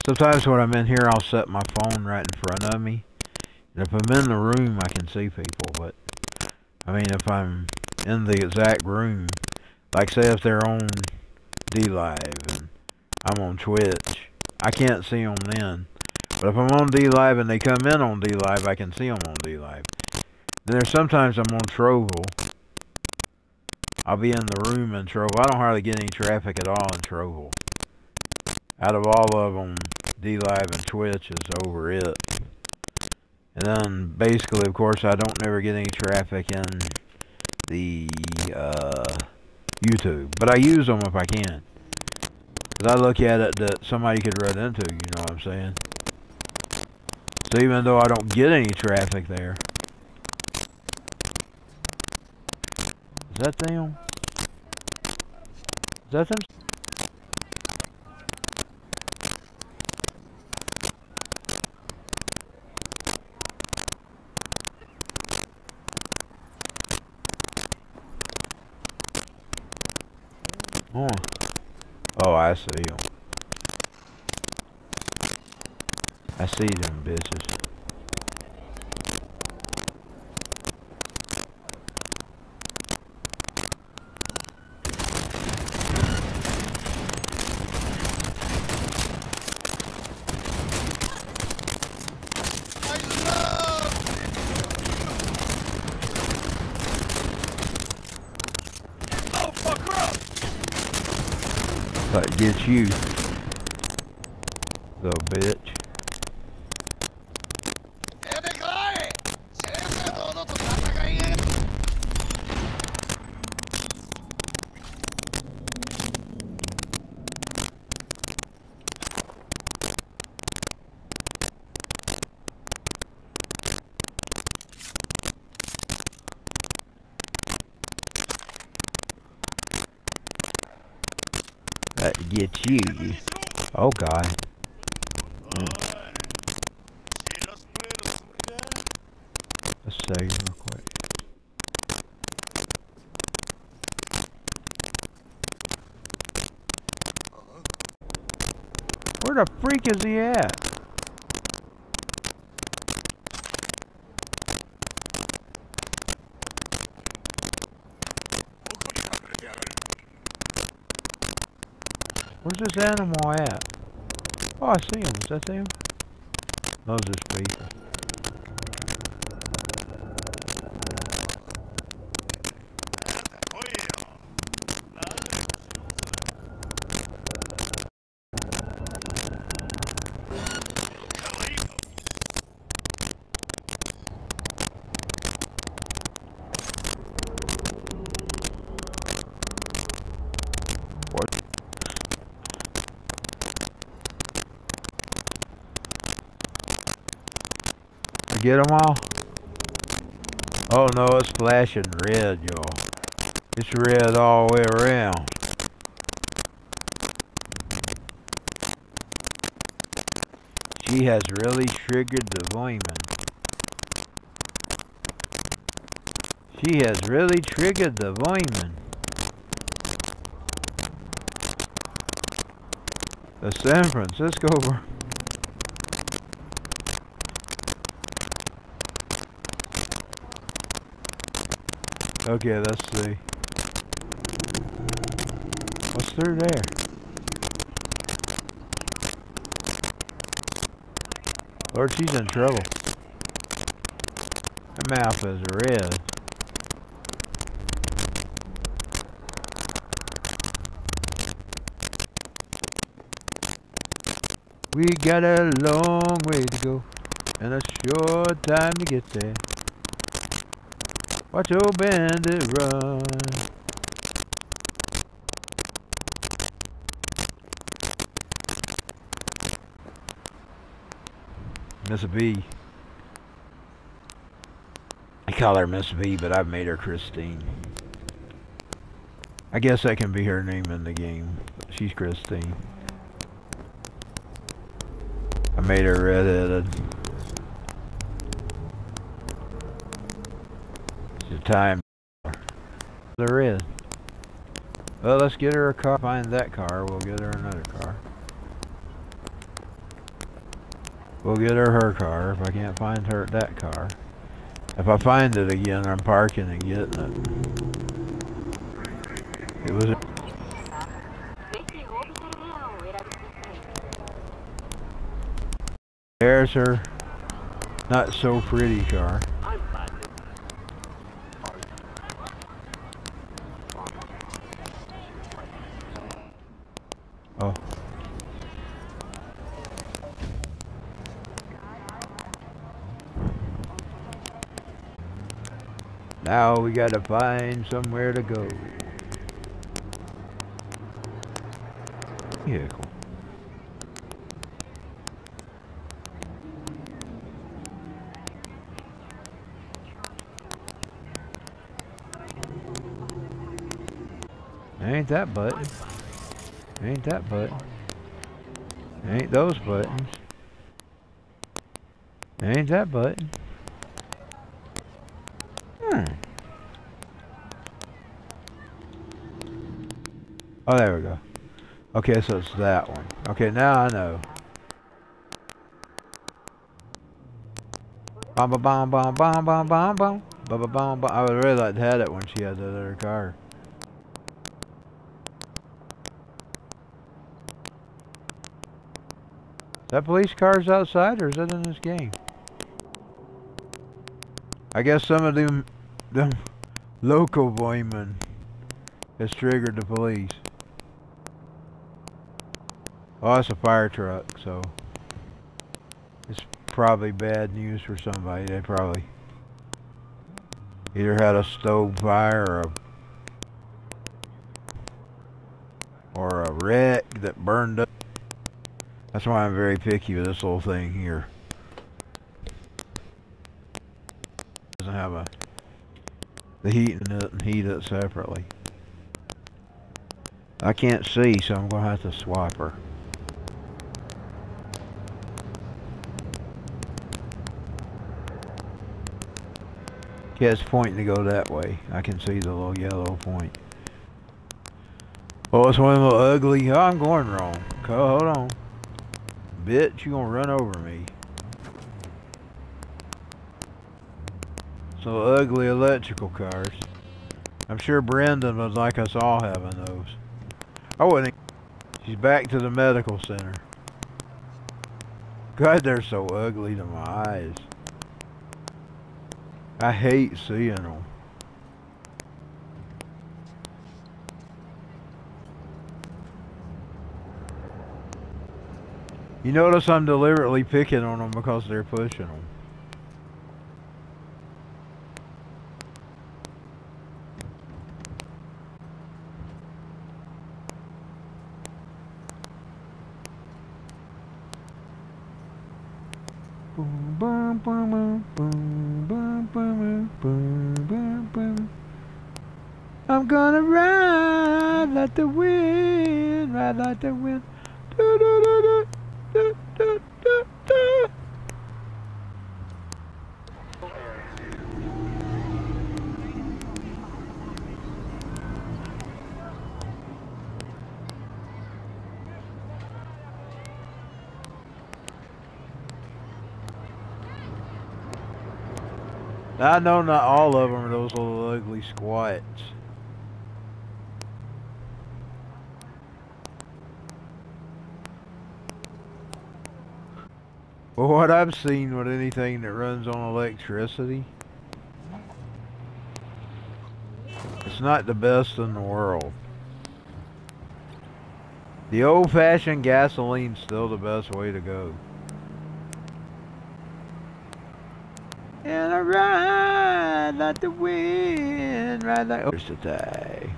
Sometimes when I'm in here, I'll set my phone right in front of me. And if I'm in the room, I can see people. But, I mean, if I'm in the exact room, like say if they're on D-Live and I'm on Twitch, I can't see them then. But if I'm on D-Live and they come in on D-Live, I can see them on D-Live. Then there's sometimes I'm on Trovel. I'll be in the room in Trovel. I don't hardly get any traffic at all in Trovel. Out of all of them, D-Live and Twitch is over it. And then, basically, of course, I don't never get any traffic in the YouTube. But I use them if I can. Because I look at it that somebody could run into, you know what I'm saying? So even though I don't get any traffic there. Is that them? Is that them? Oh, oh, I see them. I see them bitches. But get you, little bitch. That get you. Oh God. Let's save real quick. Where the freak is he at? Where's this animal at? Oh, I see him. Is that him? Those are people. Get them all? Oh no, it's flashing red, y'all. It's red all the way around. She has really triggered the Voyman. She has really triggered the Voyman. The San Francisco. Okay, let's see. What's through there? Lord, she's in trouble. Her mouth is red. We got a long way to go and a short time to get there. Watch old bandit run. Miss B. I call her Miss B, but I've made her Christine. I guess that can be her name in the game. She's Christine. I made her redheaded. Time there is. Well, let's get her a car. Find that car. We'll get her another car. We'll get her car. If I can't find her that car, if I find it again, I'm parking and getting it. It was. There's her not so pretty car. Oh. Now we gotta find somewhere to go. Vehicle. Ain't that button. Ain't that button. Ain't those buttons. Ain't that button. Oh, there we go. Okay, so it's that one. Okay, now I know. Bom bom bom bom bom bom bom bom bom bom bom. I would really like to have it when she had that other car. Is that police cars outside, or is that in this game? I guess some of them local boymen has triggered the police. Oh, it's a fire truck, so it's probably bad news for somebody. They probably either had a stove fire or a wreck that burned up. That's why I'm very picky with this little thing here. It doesn't have the heat in it and heat it separately. I can't see, so I'm going to have to swap her. Yeah, it's pointing to go that way. I can see the little yellow point. Oh, it's one of the little ugly. Oh, I'm going wrong. Oh, hold on. Bitch, you gonna run over me. So ugly electrical cars. I'm sure Brendan would like us all having those. I wouldn't. She's back to the medical center. God, they're so ugly to my eyes. I hate seeing them. You notice I'm deliberately picking on them because they're pushing them. Boom, boom, boom, boom, boom, boom, boom, boom, boom, boom. I'm gonna ride like the wind, ride like the wind. Do, do, do, do, do, do, do, do. I know not all of them are those little ugly squats. Well, what I've seen with anything that runs on electricity, it's not the best in the world. The old-fashioned gasoline's still the best way to go. And I ride like the wind, ride like... Oh, today.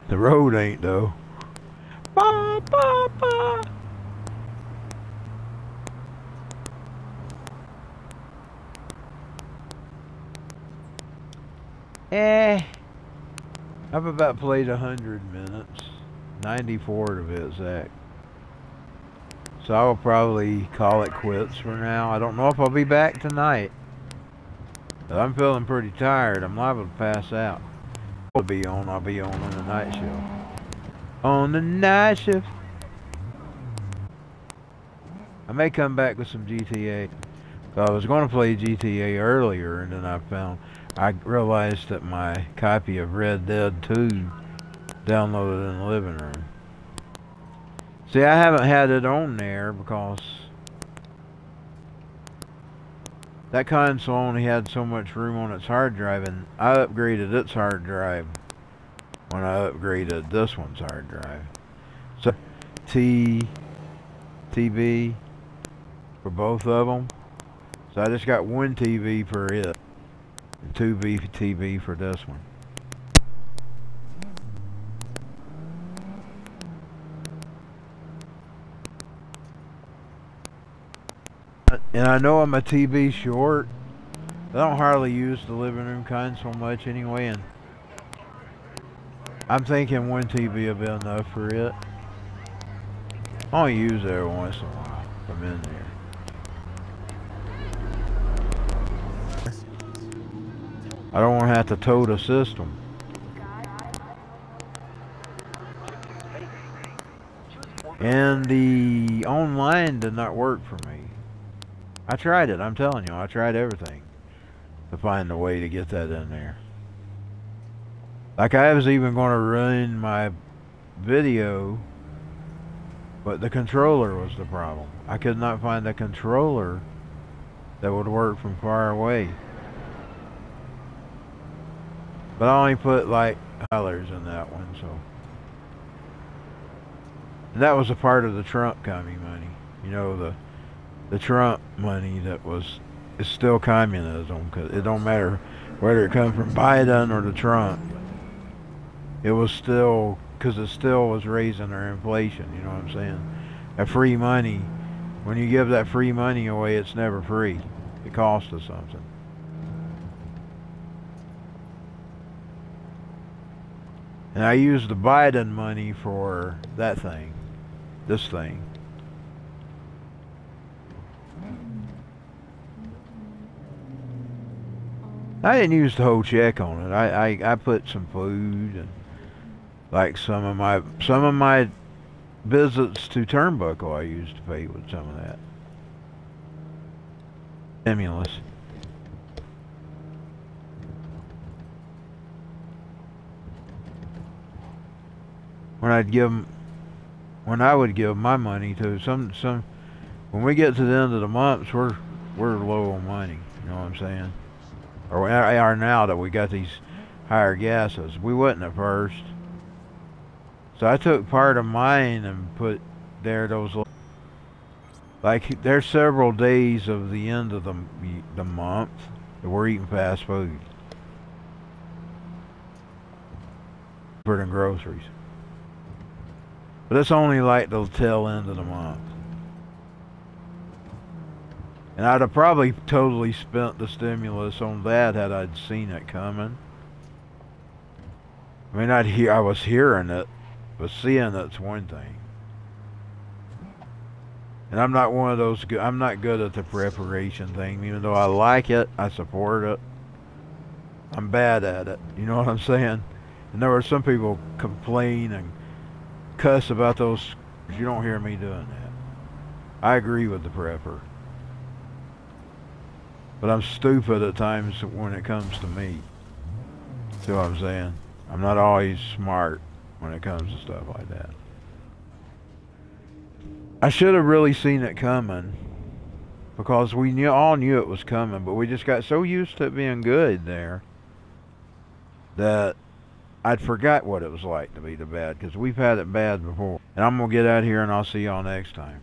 The road ain't, though. Ba, ba, ba. I've about played 100 minutes. 94 to be exact. So I will probably call it quits for now. I don't know if I'll be back tonight. But I'm feeling pretty tired. I'm liable to pass out. I'll be on the night shift. On the night shift. I may come back with some GTA. I was going to play GTA earlier, and then I realized that my copy of Red Dead 2 downloaded in the living room. See, I haven't had it on there because that console only had so much room on its hard drive, and I upgraded its hard drive when I upgraded this one's hard drive. So, TV for both of them. So I just got one TV for it, and two TV for this one. And I know I'm a TV short. I don't hardly use the living room console much anyway, and I'm thinking one TV will be enough for it. I only use it every once in a while if I'm in there. I don't want to have to tow the system. And the online did not work for me. I tried it, I'm telling you, I tried everything to find a way to get that in there. Like I was even going to run my video, but the controller was the problem. I could not find a controller that would work from far away. But I only put like $1 in that one, so. And that was a part of the Trump commie money. You know, the Trump money that is still communism, because it don't matter whether it comes from Biden or the Trump. It was still, because it still was raising our inflation, you know what I'm saying? That free money, when you give that free money away, it's never free. It costs us something. And I used the Biden money for that thing, this thing. I didn't use the whole check on it. I put some food and like some of my visits to Turnbuckle I used to pay with some of that stimulus. When I would give my money to some when we get to the end of the months, we're low on money, you know what I'm saying? Or we are now that we got these higher gases. We wasn't at first. So I took part of mine and put there those, like there's several days of the end of the month that we're eating fast food. For the groceries. But it's only like the tail end of the month. And I'd have probably totally spent the stimulus on that had I'd seen it coming. I mean, I was hearing it, but seeing it's one thing. And I'm not one of those I'm not good at the preparation thing. Even though I like it, I support it. I'm bad at it. You know what I'm saying? And there were some people complain and cuss about those. You don't hear me doing that. I agree with the prepper. But I'm stupid at times when it comes to me. See what I'm saying? I'm not always smart when it comes to stuff like that. I should have really seen it coming, because we all knew it was coming, but we just got so used to it being good there that I'd forgot what it was like to be the bad, because we've had it bad before. And I'm going to get out of here and I'll see y'all next time.